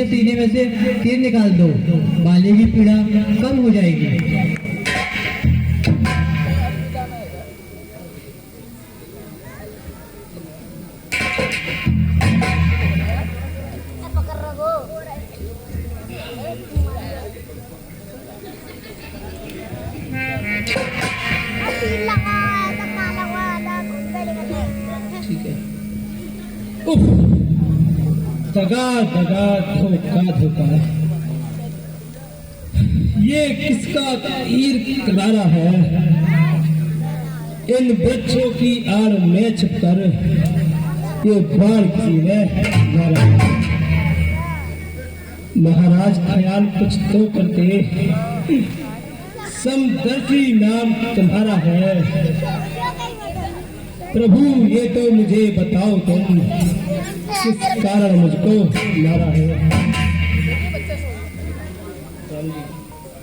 इसके सीने में से तीर निकाल दो, बाली की पीड़ा कम हो जाएगी। ठीक है। उफ, दगा दगा धोखा धोखा, ये किसका तीर करारा है? इन वृक्षों की आड़ में छुपकर ये बाण किसी ने मारा। महाराज ख्याल कुछ तो करते, समदर्शी नाम तुम्हारा है। प्रभु ये तो मुझे बताओ तुम किस कारण मुझको मारा है?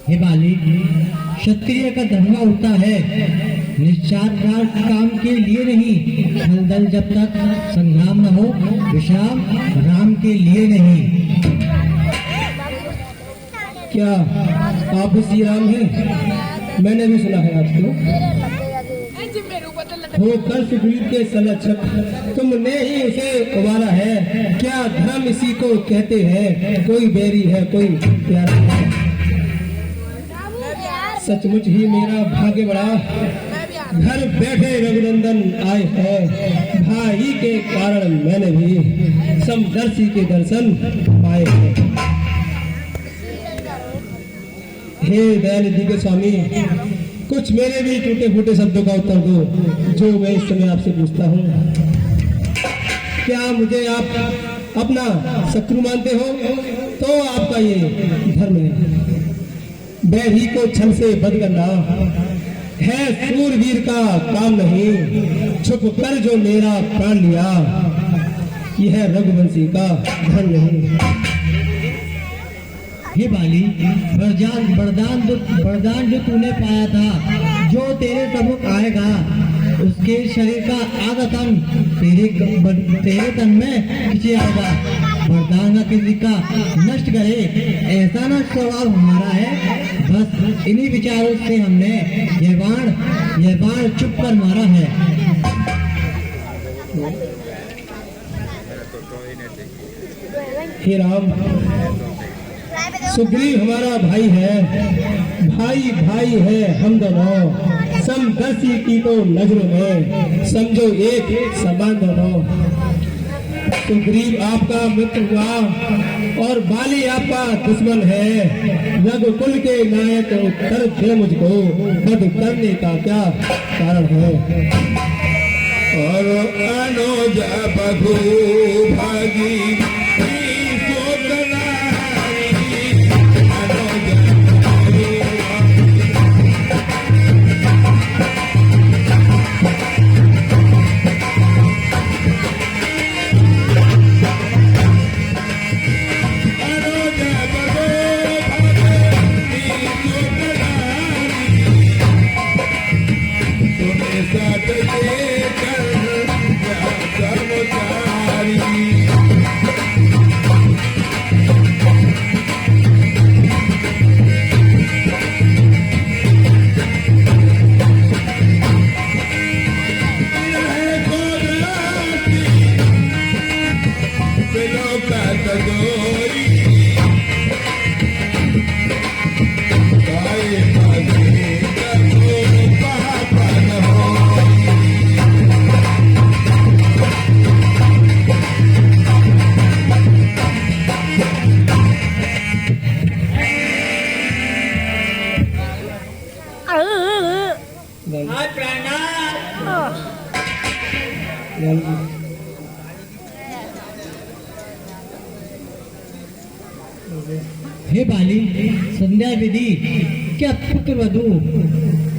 हे बाली, क्षत्रिय का धर्म उठता है निस्वार्थ काम के लिए नहीं, दल जब तक संग्राम न हो विश्राम राम के लिए नहीं। क्या आप भी श्री राम हैं? मैंने भी सुना है आपको। होकर सुग्रीव के संरक्षक तुमने ही उसे उबारा है। क्या धर्म इसी को कहते हैं? कोई बैरी है कोई प्यारा है। सचमुच ही मेरा भाग्य बड़ा, घर बैठे रघुनंदन आए हैं। भाई के कारण मैंने भी समदर्शी के दर्शन पाए हैं। हे दयानिधि के स्वामी, कुछ मेरे भी टूटे फूटे शब्दों का उत्तर दो जो मैं इस समय आपसे पूछता हूँ। क्या मुझे आप अपना शत्रु मानते हो? तो आपका ये धर्म है। बैरी को छल से बद करना है सूरवीर का काम नहीं। छुप कर जो मेरा प्राण लिया, यह रघुवंशी का धर्म नहीं। हे बाली, वरदान जो तूने पाया था, जो तेरे प्रमुख आएगा उसके शरीर का आधा तन तेरे तन में खींचे आएगा। वरदान किसी का नष्ट करे ऐसा न स्वभाव हमारा है। बस इन्हीं विचारों से हमने यह बाण चुप कर मारा है। हे राम, सुग्रीव हमारा भाई है, भाई भाई है हम दोनों। समदर्शी की तो नजर में समझो एक समान दोनों। सुग्रीव आपका मित्र हुआ और बाली आपका दुश्मन है। रघुकुल के नायक उत्तर दे मुझको, वध करने का क्या कारण है? और अनुज बधू भागी हे बाली, संध्या विधि क्या पुत्र वधू?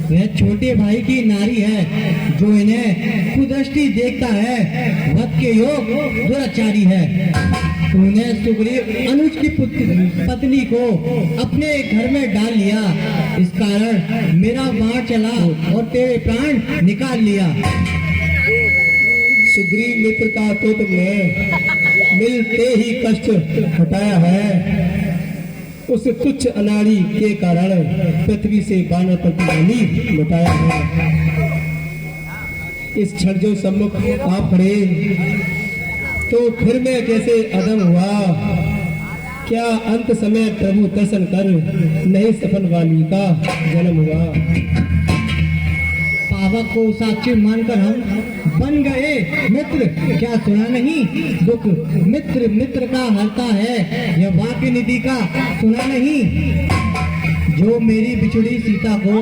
वह छोटे भाई की नारी है जो इन्हें कुदृष्टि देखता है। वध के योग दुराचारी है। तूने सुग्रीव अनुज की पत्नी को अपने घर में डाल लिया। इस कारण मेरा बाण चला और तेरे प्राण निकाल लिया। सुग्रीव मित्र का तो तुमने मिलते ही कष्ट हटाया है। उस तुच्छ अनाड़ी के कारण पृथ्वी से बानर प्रतिगामी मिटाया है। इस क्षण जो सम्मुख आप खड़े तो फिर मैं कैसे अदम हुआ। क्या अंत समय प्रभु दर्शन कर नहीं सफल वाली का जन्म हुआ। पावक को साक्षी मानकर हम बन गए मित्र, क्या सुना नहीं दुख मित्र मित्र का हरता है, यह वाक्य निधि का सुना नहीं। जो मेरी बिछुड़ी सीता को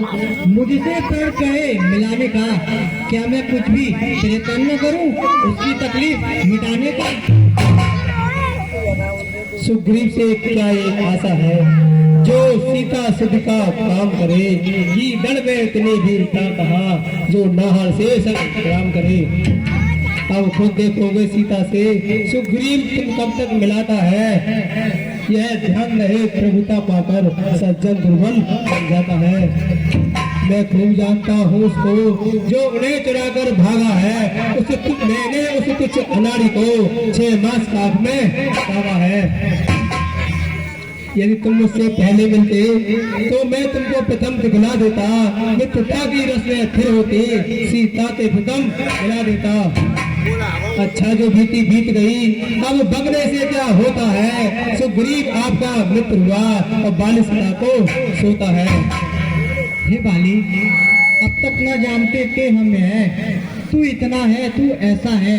मुझसे प्रण कहे मिलाने का, क्या मैं कुछ भी प्रयत्न न करूं उसकी तकलीफ मिटाने का। सुग्रीव से क्या एक आशा है, जो सीता सुध का काम करे। ये दल में इतनी वीरता कहा, जो नाहर से संग्राम करे। अब खुद देखोगे सीता से सुग्रीव तुम कब तक मिलाता है। यह ध्यान रहे प्रभुता पाकर सज्जन दुर्बल बन जाता है। मैं खूब जानता हूँ उसको जो उन्हें चुरा कर भागा है। मैंने उस कुछ अनाड़ी को 6 मास काट में पावा है। यदि तुम मुझसे पहले मिलते तो मैं तुमको प्रथम दिखला देता। मित्रता की रस्में फिर होती, सीता के प्रथम मिला देता। अच्छा जो बीती बीत गई, अब बगने से क्या होता है। सुग्रीव आपका मित्र हुआ और बाली सीता को सोता है। हे बाली, अब तक न जानते थे हम है, तू इतना है, तू ऐसा है।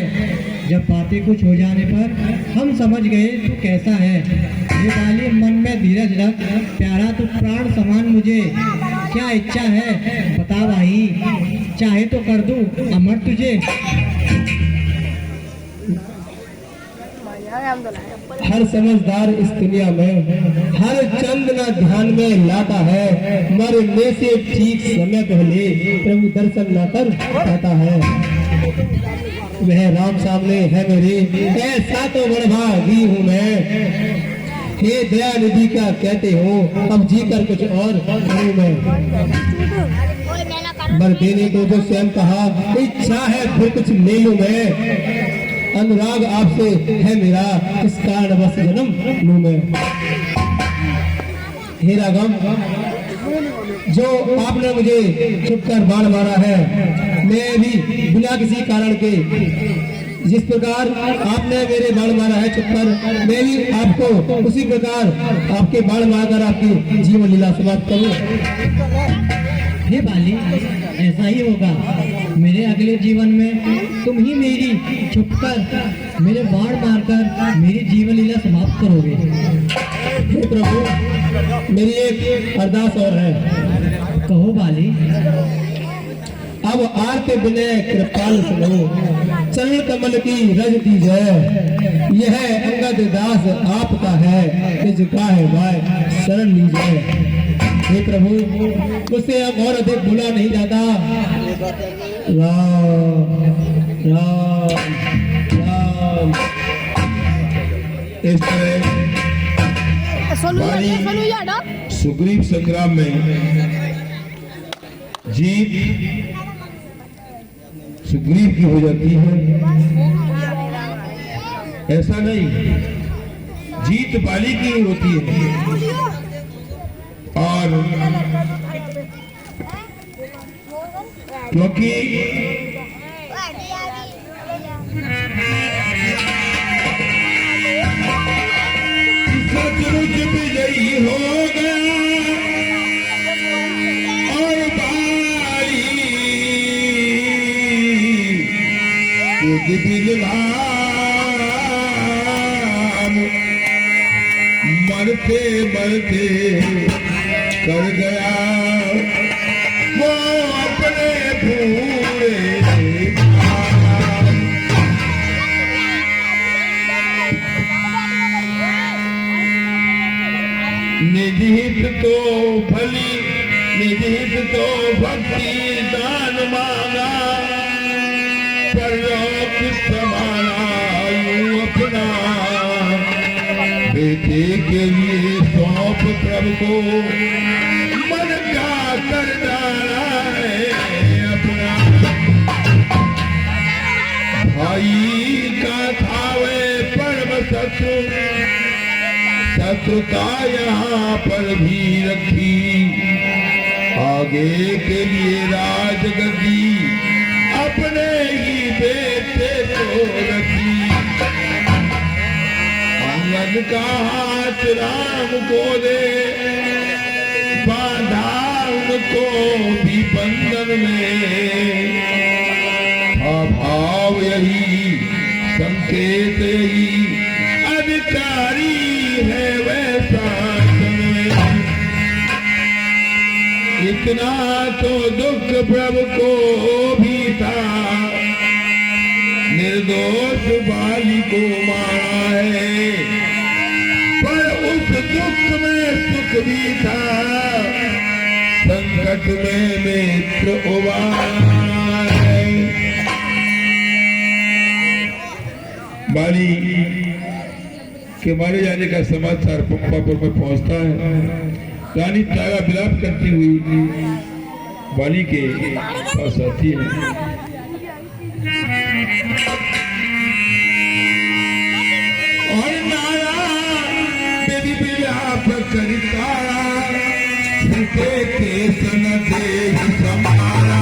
जब बातें कुछ हो जाने पर हम समझ गए तू कैसा है। हे बाली, मन में धीरज रख, प्यारा तू प्राण समान मुझे। क्या इच्छा है बता भाई, चाहे तो कर दूं अमर तुझे। हर समझदार इस दुनिया में हर चंद न ध्यान में लाता है। मरने से ठीक समय पहले प्रभु दर्शन न कर पाता है। वह राम सामने है मेरे, ऐसा तो बड़भागी हूँ मैं। हे दया निधि क्या कहते हो, अब जी कर कुछ और करूँ मैं। बर देने को जो स्वयं कहा, इच्छा है फिर कुछ ले लूं मैं। अनुराग आपसे है मेरा, इस कारण बस जन्म लूं मैं। हे राघव, जो आपने मुझे छुपकर बाण मारा है, मैं भी बिना किसी कारण के, जिस प्रकार आपने मेरे बाण मारा है छुपकर, मैं भी आपको उसी प्रकार आपके बाण मारकर आपकी जीवन लीला समाप्त करूं। हे बाली, ऐसा ही होगा। मेरे अगले जीवन में तुम ही मेरी छुपकर मेरे बाण मारकर मेरी जीवन लीला समाप्त करोगे। हे प्रभु, मेरी एक अरदास और है। कहो बाली। अब आरते विनय कृपाल सुनो, चरण कमल की रज दीजय। यह अंगद दास आपका है, निजका है वाय शरण लीजिए। हे प्रभु, मुझसे अब और अधिक भूला नहीं जाता। राम राम राम। इस तरह सुग्रीव संग्राम में जीत सुग्रीव की हो जाती है। ऐसा नहीं, जीत बाली की होती है। और क्योंकि सचमुच विजयी हो गया और बाली खुद बिलवान मरते मरते कर गया वो अपने पूरे। निहित तो भली, निहित तो भक्ति दान मांगा, परलोक समाना यूं अपना बेटे के लिए सौंप प्रभु को मन का कर डाला है अपना। भाई का थावे परम शत्रुता यहाँ पर भी रखी, आगे के लिए राजगद्दी अपने ही बेटे को रखी। अंगद का हाथ राम को दे, बांधा उनको भी बंधन में, भाव यही संकेत यही अधिकारी है वैसा। इतना तो दुख प्रभु को भी था, निर्दोष बाली को मारा है, पर उस दुख में सुख भी था, संकट में मित्र उबारा है। बाली के मारे जाने का समाचार पंपापुर में पहुंचता है। रानी तारा विलाप करती हुई बाली के पास आती है। और नारा मेरी विलाप करता, के सन दे संभारा।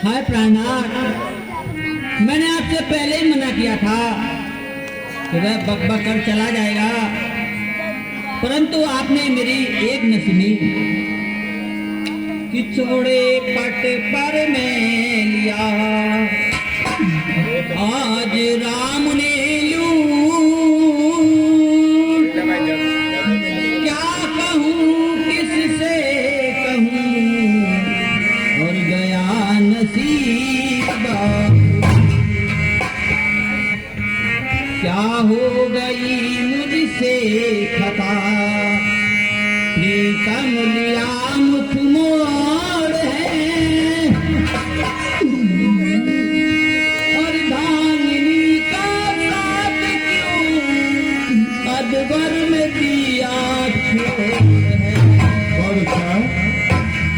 हाय प्राणनाथ, मैंने आपसे पहले ही मना किया था कि वह बक कर चला जाएगा, परंतु आपने मेरी एक न सुनी कि छोड़े पट पर मैं लिया, आज राम ने लूट, क्या कहूँ किससे कहूँ, और गया नसीबा, क्या हो गई मुझसे खता, प्रीतम लिया मुख मोड़ है, और धांगनी का साथ क्यों अदबर में दिया छोड़ है, और क्या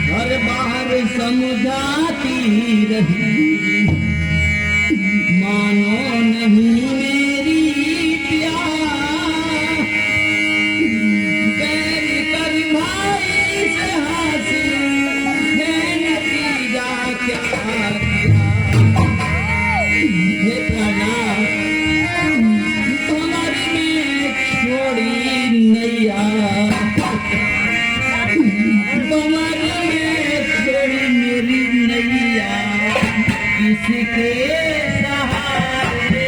हर बार समझाती रही, मानो नहीं मेरी प्यार, बैर कर भाई से हासिल है नतीजा क्या किया। हे प्रणाम, तुम्हारी में छोड़ी नैया, तुम्हारी में छोड़ी मेरी नैया, किसके सहारे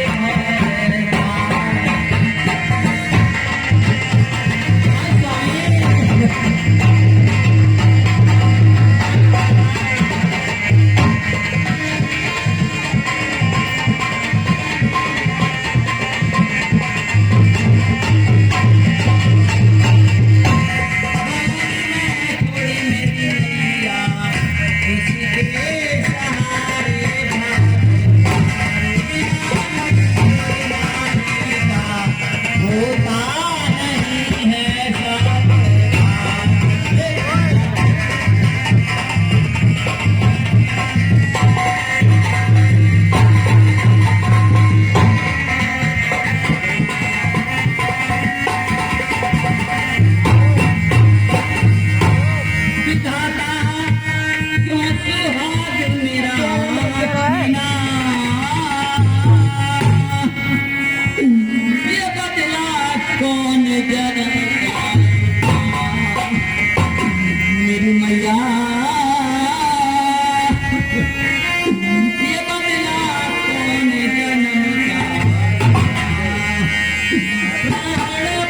प्राण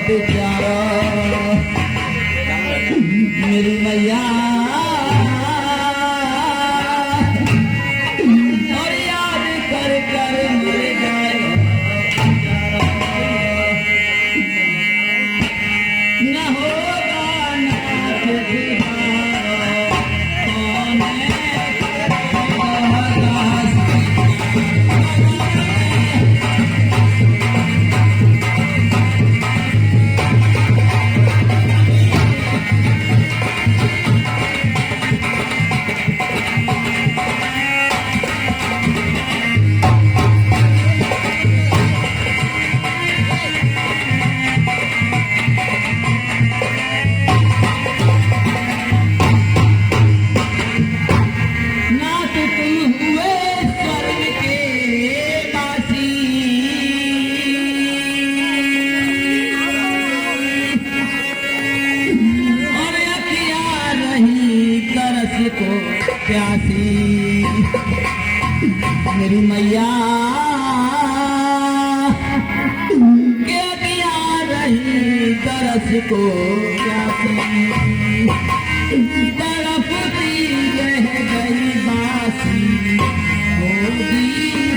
प्यारा मेरी मैया और याद कर कर मर जाए न होगा नाथ बिहारा कौन नाथ तुम हुए स्वर्ग के वासी और अखियाँ रही तरस को प्यासी मेरी मैया के अखियाँ रही तरस को प्यासी तड़पती रह गई बासी होगी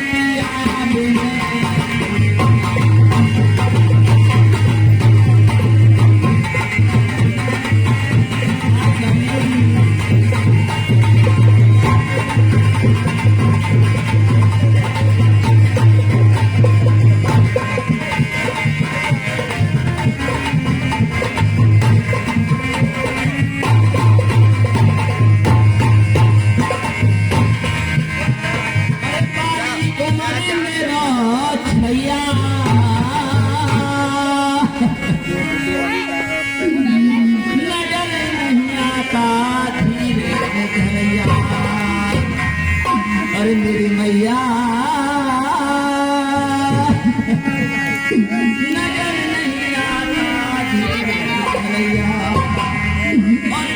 प्यार में कमर मेरा छैया नजर नहीं आता धीरे घरैया अरे मेरी मैया नजर नहीं आता धीरे घरैया और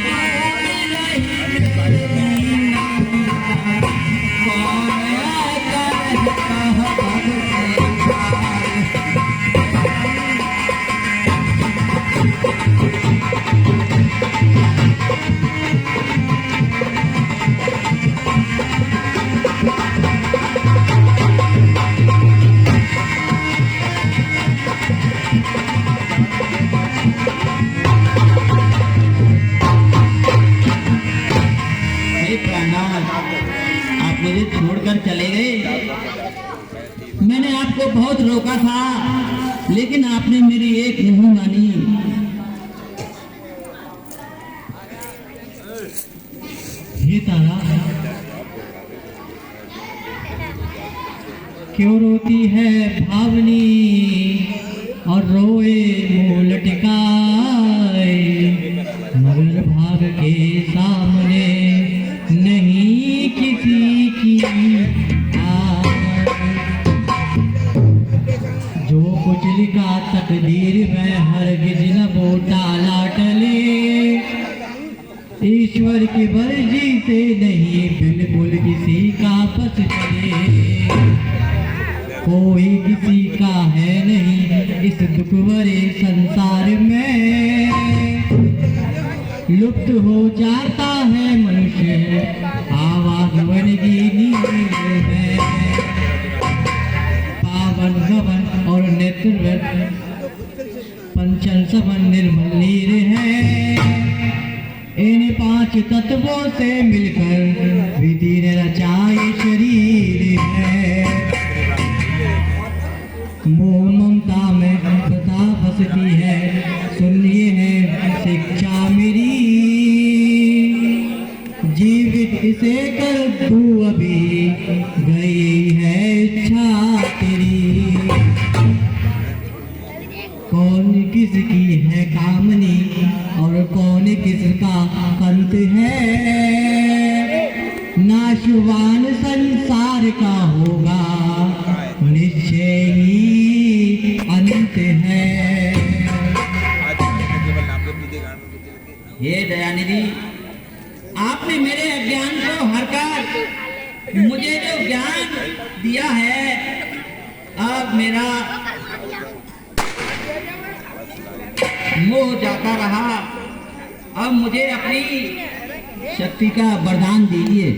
आप मुझे छोड़कर चले गए। मैंने आपको बहुत रोका था लेकिन आपने मेरी एक नहीं मानी। हे तारा, क्यों रोती है भावनी और रोए मुंह लटकाए, मगर भाग के सामने नहीं किसी की आस। जो कुछ लिखा तकदीर में हरगिज न वो टाला टले, ईश्वर की मर्जी से नहीं बिल्कुल किसी का बस चले। कोई किसी का है नहीं इस दुख भरे संसार में, लुप्त हो जाता है मनुष्य आवागमन की नींद में। पावन गवन और नेत्र पंचन सबन निर्मल नीर है, इन पांच तत्वों से मिलकर विधि ने रचाए शरीर है। मोह ममता में सदा बसती है, सुनिए है शिक्षा मेरी, जीवित इसे कर तू अभी गई है इच्छा तेरी। कौन किसकी है कामनी और कौन किसका अंत है, नाशवान संसार का होगा निश्चय ही अंत है। हे दयानिधि, आपने मेरे अज्ञान को हरकर मुझे जो ज्ञान दिया है, अब मेरा जाता रहा, अब मुझे अपनी शक्ति का वरदान दीजिए।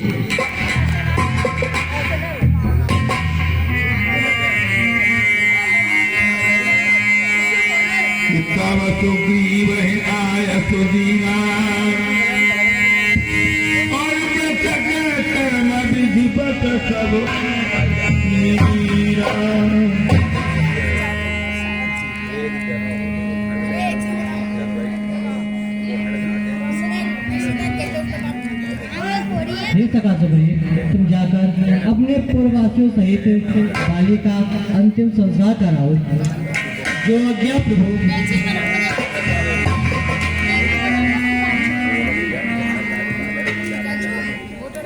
सुग्रीव आया सुदीना और कर्म विधिपत सब मीरा। नहीं सका सुग्रीव, तुम जाकर अपने पूर्ववासियों सहित बाली का अंतिम संस्कार कराओ। जो आज्ञा प्रभु।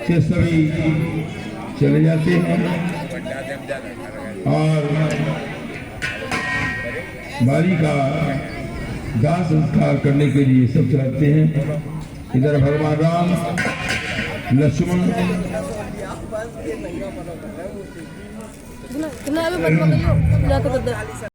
से सभी चले जाते हैं और बाली का दाह संस्कार करने के लिए सब चलते हैं। इधर भगवान राम, लक्ष्मण Kenapa